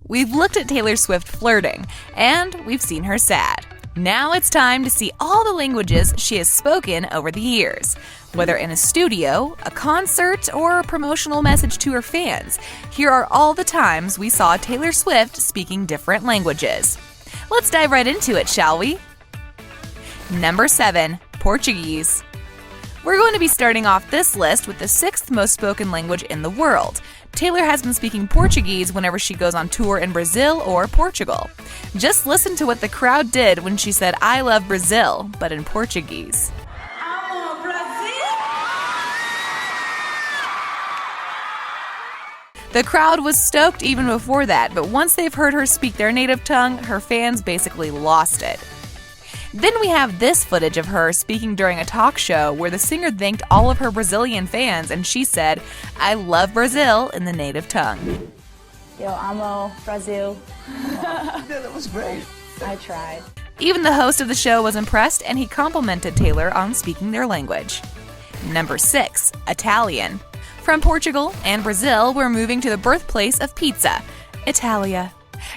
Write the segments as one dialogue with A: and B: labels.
A: we've looked at Taylor Swift flirting, and we've seen her sad. Now it's time to see all the languages she has spoken over the years. Whether in a studio, a concert, or a promotional message to her fans, here are all the times we saw Taylor Swift speaking different languages. Let's dive right into it, shall we? Number 7. Portuguese. We're going to be starting off this list with the 6th most spoken language in the world. Taylor has been speaking Portuguese whenever she goes on tour in Brazil or Portugal. Just listen to what the crowd did when she said, "I love Brazil," but in Portuguese.
B: Amo Brazil!
A: The crowd was stoked even before that, but once they've heard her speak their native tongue, her fans basically lost it. Then we have this footage of her speaking during a talk show where the singer thanked all of her Brazilian fans and she said, "I love Brazil," in the native tongue.
C: Yo, amo Brazil.
D: Yeah, that was great.
C: I tried.
A: Even the host of the show was impressed and he complimented Taylor on speaking their language. Number 6. Italian. From Portugal and Brazil, we're moving to the birthplace of pizza, Italia.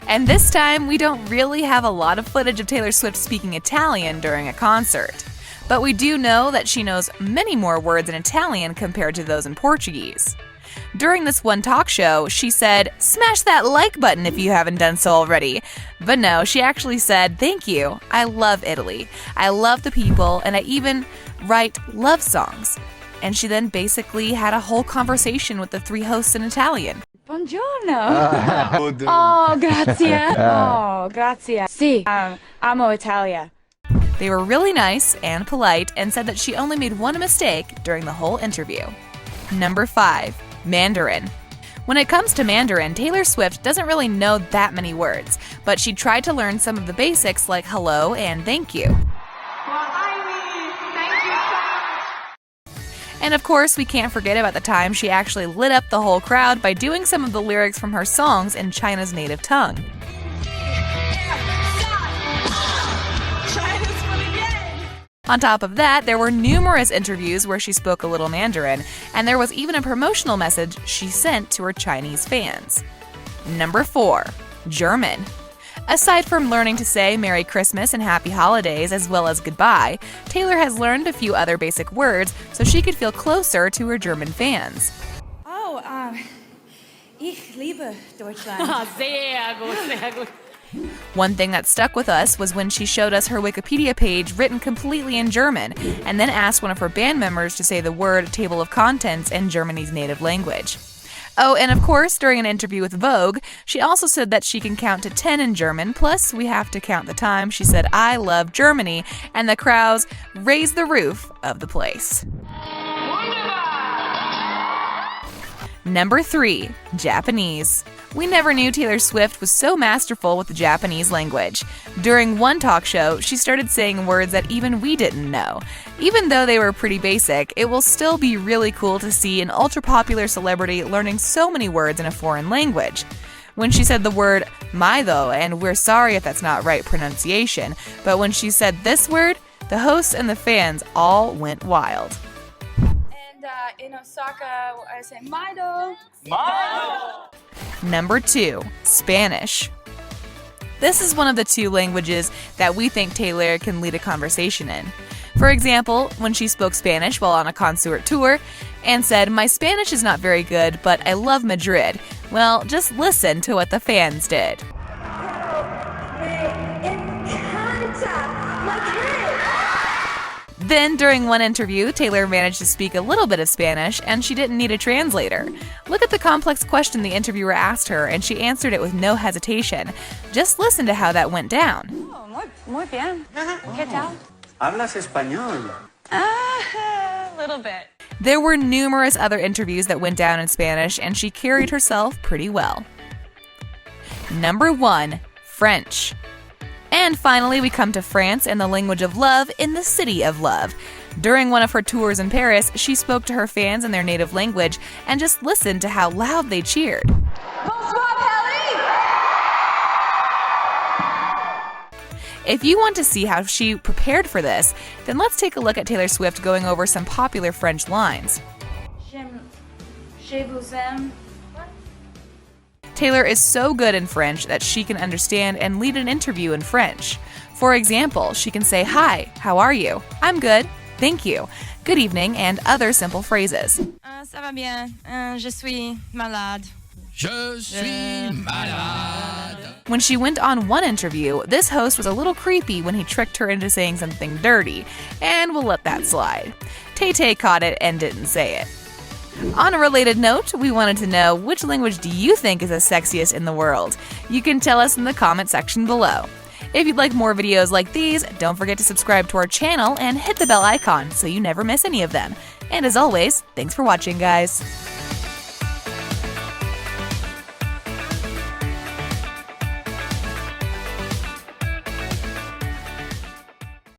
A: And this time, we don't really have a lot of footage of Taylor Swift speaking Italian during a concert. But we do know that she knows many more words in Italian compared to those in Portuguese. During this one talk show, she said, "Smash that like button if you haven't done so already." But no, she actually said, "Thank you. I love Italy. I love the people, and I even write love songs." And she then basically had a whole conversation with the 3 hosts in Italian.
C: Buongiorno. Oh, grazie. Oh, grazie. Sì, amo Italia.
A: They were really nice and polite and said that she only made one mistake during the whole interview. Number 5. Mandarin. When it comes to Mandarin, Taylor Swift doesn't really know that many words, but she tried to learn some of the basics like hello and thank you. And of course, we can't forget about the time she actually lit up the whole crowd by doing some of the lyrics from her songs in China's native tongue. On top of that, there were numerous interviews where she spoke a little Mandarin, and there was even a promotional message she sent to her Chinese fans. Number 4. German. Aside from learning to say Merry Christmas and Happy Holidays as well as goodbye, Taylor has learned a few other basic words so she could feel closer to her German fans.
B: Oh, ich liebe Deutschland.
E: Sehr gut, sehr gut.
A: One thing that stuck with us was when she showed us her Wikipedia page written completely in German and then asked one of her band members to say the word table of contents in Germany's native language. Oh, and of course, during an interview with Vogue, she also said that she can count to 10 in German, plus we have to count the time she said, "I love Germany," and the crowds raised the roof of the place. Number 3. Japanese. We never knew Taylor Swift was so masterful with the Japanese language. During one talk show, she started saying words that even we didn't know. Even though they were pretty basic, it will still be really cool to see an ultra-popular celebrity learning so many words in a foreign language. When she said the word "maido," and we're sorry if that's not right pronunciation, but when she said this word, the hosts and the fans all went wild.
C: In Osaka, I say Maido.
A: Number 2. Spanish. This is one of the 2 languages that we think Taylor can lead a conversation in. For example, when she spoke Spanish while on a concert tour and said, "My Spanish is not very good, but I love Madrid." Well, just listen to what the fans did. Then, during one interview, Taylor managed to speak a little bit of Spanish, and she didn't need a translator. Look at the complex question the interviewer asked her, and she answered it with no hesitation. Just listen to how that went down.
C: Oh, muy bien. ¿Qué tal?
D: ¿Hablas español?
C: A little bit.
A: There were numerous other interviews that went down in Spanish, and she carried herself pretty well. Number 1. French. And finally, we come to France and the language of love in the city of love. During one of her tours in Paris, she spoke to her fans in their native language and just listened to how loud they cheered.
B: Bonsoir, Paris!
A: If you want to see how she prepared for this, then let's take a look at Taylor Swift going over some popular French lines.
C: Je vous aime.
A: Taylor is so good in French that she can understand and lead an interview in French. For example, she can say, "Hi, how are you? I'm good, thank you, good evening," and other simple phrases.
C: Ça va bien. Je suis malade.
F: Je suis malade.
A: When she went on one interview, this host was a little creepy when he tricked her into saying something dirty, and we'll let that slide. Tay-Tay caught it and didn't say it. On a related note, we wanted to know, which language do you think is the sexiest in the world? You can tell us in the comment section below. If you'd like more videos like these, don't forget to subscribe to our channel and hit the bell icon so you never miss any of them. And as always, thanks for watching, guys.